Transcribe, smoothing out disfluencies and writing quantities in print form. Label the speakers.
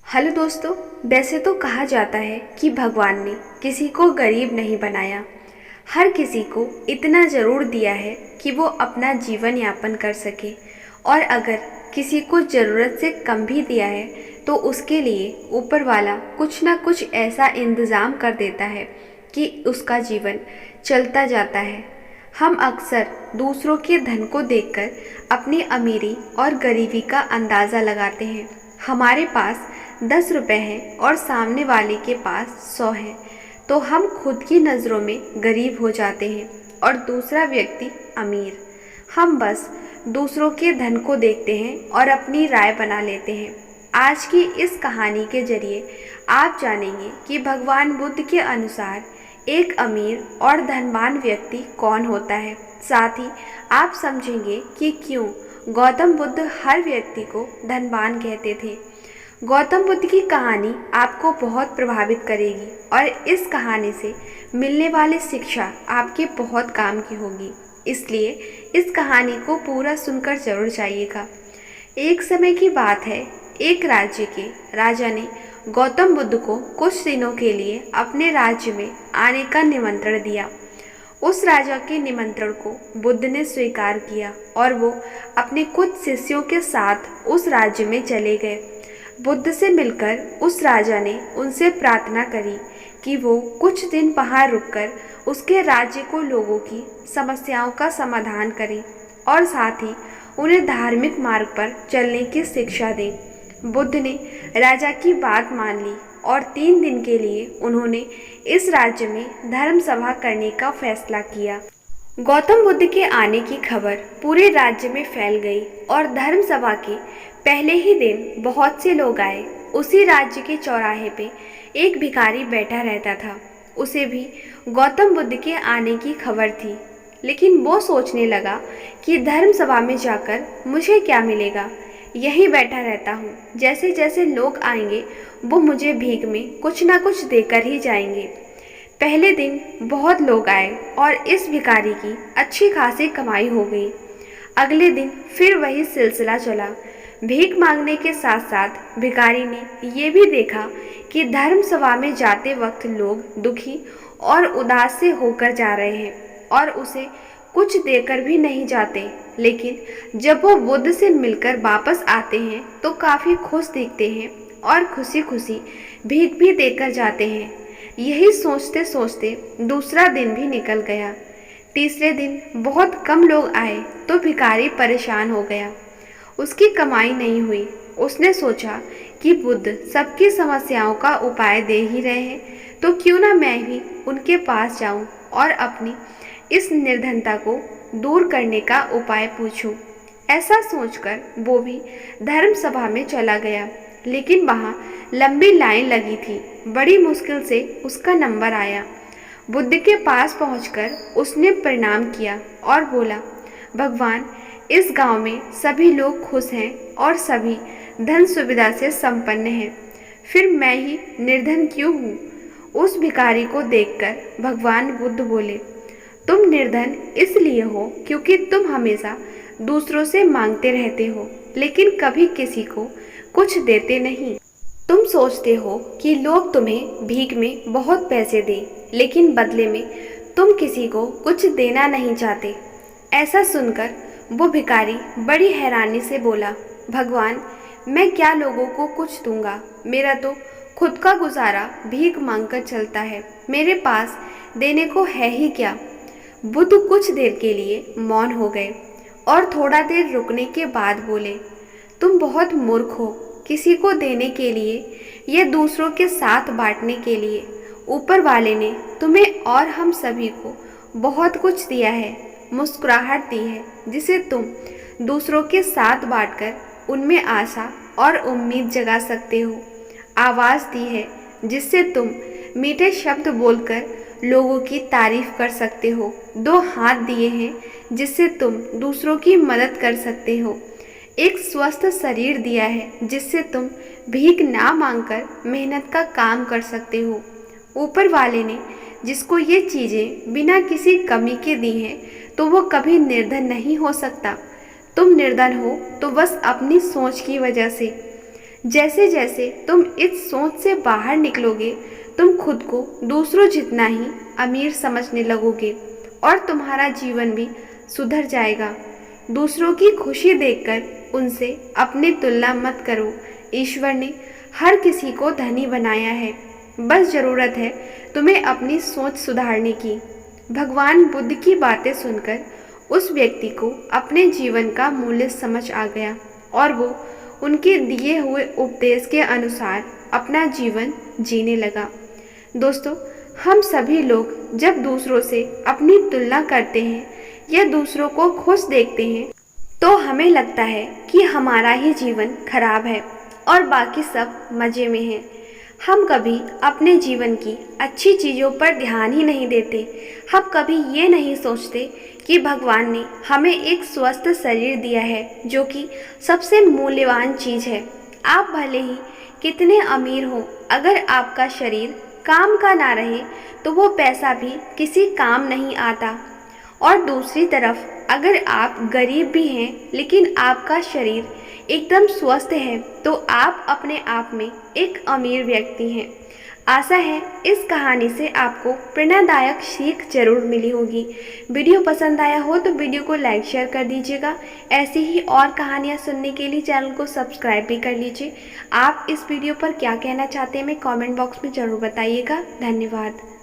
Speaker 1: Hello दोस्तों। वैसे तो कहा जाता है कि भगवान ने किसी को गरीब नहीं बनाया, हर किसी को इतना ज़रूर दिया है कि वो अपना जीवन यापन कर सके। और अगर किसी को ज़रूरत से कम भी दिया है तो उसके लिए ऊपर वाला कुछ ना कुछ ऐसा इंतज़ाम कर देता है कि उसका जीवन चलता जाता है। हम अक्सर दूसरों के धन को देखकर अपनी अमीरी और गरीबी का अंदाज़ा लगाते हैं। हमारे पास 10 रुपए हैं और सामने वाले के पास 100 है, तो हम खुद की नज़रों में गरीब हो जाते हैं और दूसरा व्यक्ति अमीर। हम बस दूसरों के धन को देखते हैं और अपनी राय बना लेते हैं। आज की इस कहानी के जरिए आप जानेंगे कि भगवान बुद्ध के अनुसार एक अमीर और धनवान व्यक्ति कौन होता है। साथ ही आप समझेंगे कि क्यों गौतम बुद्ध हर व्यक्ति को धनवान कहते थे। गौतम बुद्ध की कहानी आपको बहुत प्रभावित करेगी और इस कहानी से मिलने वाली शिक्षा आपके बहुत काम की होगी, इसलिए इस कहानी को पूरा सुनकर जरूर जाइएगा। एक समय की बात है, एक राज्य के राजा ने गौतम बुद्ध को कुछ दिनों के लिए अपने राज्य में आने का निमंत्रण दिया। उस राजा के निमंत्रण को बुद्ध ने स्वीकार किया और वो अपने कुछ शिष्यों के साथ उस राज्य में चले गए। बुद्ध से मिलकर उस राजा ने उनसे प्रार्थना करी कि वो कुछ दिन वहाँ रुककर उसके राज्य को लोगों की समस्याओं का समाधान करें और साथ ही उन्हें धार्मिक मार्ग पर चलने की शिक्षा दें। बुद्ध ने राजा की बात मान ली और 3 दिन के लिए उन्होंने इस राज्य में धर्म सभा करने का फैसला किया। गौतम बुद्ध के आने की खबर पूरे राज्य में फैल गई और धर्म सभा के पहले ही दिन बहुत से लोग आए। उसी राज्य के चौराहे पे एक भिखारी बैठा रहता था। उसे भी गौतम बुद्ध के आने की खबर थी, लेकिन वो सोचने लगा कि धर्म सभा में जाकर मुझे क्या मिलेगा, यहीं बैठा रहता हूँ। जैसे जैसे लोग आएंगे वो मुझे भीख में कुछ ना कुछ देकर ही जाएंगे। पहले दिन बहुत लोग आए और इस भिखारी की अच्छी खासी कमाई हो गई। अगले दिन फिर वही सिलसिला चला। भीख मांगने के साथ साथ भिखारी ने ये भी देखा कि धर्म सभा में जाते वक्त लोग दुखी और उदास से होकर जा रहे हैं और उसे कुछ देकर भी नहीं जाते, लेकिन जब वो बुद्ध से मिलकर वापस आते हैं तो काफ़ी खुश दिखते हैं और खुशी खुशी भीख भी देकर जाते हैं। यही सोचते सोचते दूसरा दिन भी निकल गया। तीसरे दिन बहुत कम लोग आए तो भिखारी परेशान हो गया। उसकी कमाई नहीं हुई। उसने सोचा कि बुद्ध सबकी समस्याओं का उपाय दे ही रहे हैं, तो क्यों ना मैं भी उनके पास जाऊं और अपनी इस निर्धनता को दूर करने का उपाय पूछूं। ऐसा सोचकर वो भी धर्म सभा में चला गया, लेकिन वहाँ लंबी लाइन लगी थी। बड़ी मुश्किल से उसका नंबर आया। बुद्ध के पास पहुंचकर उसने प्रणाम किया और बोला, भगवान, इस गांव में सभी लोग खुश हैं और सभी धन सुविधा से संपन्न हैं, फिर मैं ही निर्धन क्यों हूँ? उस भिखारी को देखकर भगवान बुद्ध बोले, तुम निर्धन इसलिए हो क्योंकि तुम हमेशा दूसरों से मांगते रहते हो, लेकिन कभी किसी को कुछ देते नहीं। तुम सोचते हो कि लोग तुम्हें भीख में बहुत पैसे दें, लेकिन बदले में तुम किसी को कुछ देना नहीं चाहते। ऐसा सुनकर वो भिखारी बड़ी हैरानी से बोला, भगवान, मैं क्या लोगों को कुछ दूंगा? मेरा तो खुद का गुजारा भीख मांगकर चलता है, मेरे पास देने को है ही क्या? बुद्ध कुछ देर के लिए मौन हो गए और थोड़ा देर रुकने के बाद बोले, तुम बहुत मूर्ख हो। किसी को देने के लिए या दूसरों के साथ बांटने के लिए ऊपर वाले ने तुम्हें और हम सभी को बहुत कुछ दिया है। मुस्कुराहट दी है जिसे तुम दूसरों के साथ बांटकर उनमें आशा और उम्मीद जगा सकते हो। आवाज़ दी है जिससे तुम मीठे शब्द बोलकर लोगों की तारीफ कर सकते हो। 2 हाथ दिए हैं जिससे तुम दूसरों की मदद कर सकते हो। एक स्वस्थ शरीर दिया है जिससे तुम भीख ना मांगकर मेहनत का काम कर सकते हो। ऊपर वाले ने जिसको ये चीज़ें बिना किसी कमी के दी हैं, तो वो कभी निर्धन नहीं हो सकता। तुम निर्धन हो तो बस अपनी सोच की वजह से। जैसे जैसे तुम इस सोच से बाहर निकलोगे, तुम खुद को दूसरों जितना ही अमीर समझने लगोगे और तुम्हारा जीवन भी सुधर जाएगा। दूसरों की खुशी देखकर उनसे अपनी तुलना मत करो। ईश्वर ने हर किसी को धनी बनाया है, बस ज़रूरत है तुम्हें अपनी सोच सुधारने की। भगवान बुद्ध की बातें सुनकर उस व्यक्ति को अपने जीवन का मूल्य समझ आ गया और वो उनके दिए हुए उपदेश के अनुसार अपना जीवन जीने लगा। दोस्तों, हम सभी लोग जब दूसरों से अपनी तुलना करते हैं या दूसरों को खुश देखते हैं तो हमें लगता है कि हमारा ही जीवन खराब है और बाकी सब मज़े में हैं। हम कभी अपने जीवन की अच्छी चीज़ों पर ध्यान ही नहीं देते। हम कभी ये नहीं सोचते कि भगवान ने हमें एक स्वस्थ शरीर दिया है, जो कि सबसे मूल्यवान चीज़ है। आप भले ही कितने अमीर हो, अगर आपका शरीर काम का ना रहे तो वो पैसा भी किसी काम नहीं आता। और दूसरी तरफ अगर आप गरीब भी हैं लेकिन आपका शरीर एकदम स्वस्थ है तो आप अपने आप में एक अमीर व्यक्ति हैं। आशा है इस कहानी से आपको प्रेरणादायक सीख जरूर मिली होगी। वीडियो पसंद आया हो तो वीडियो को लाइक शेयर कर दीजिएगा। ऐसी ही और कहानियाँ सुनने के लिए चैनल को सब्सक्राइब भी कर लीजिए। आप इस वीडियो पर क्या कहना चाहते हैं हमें कमेंट बॉक्स में ज़रूर बताइएगा। धन्यवाद।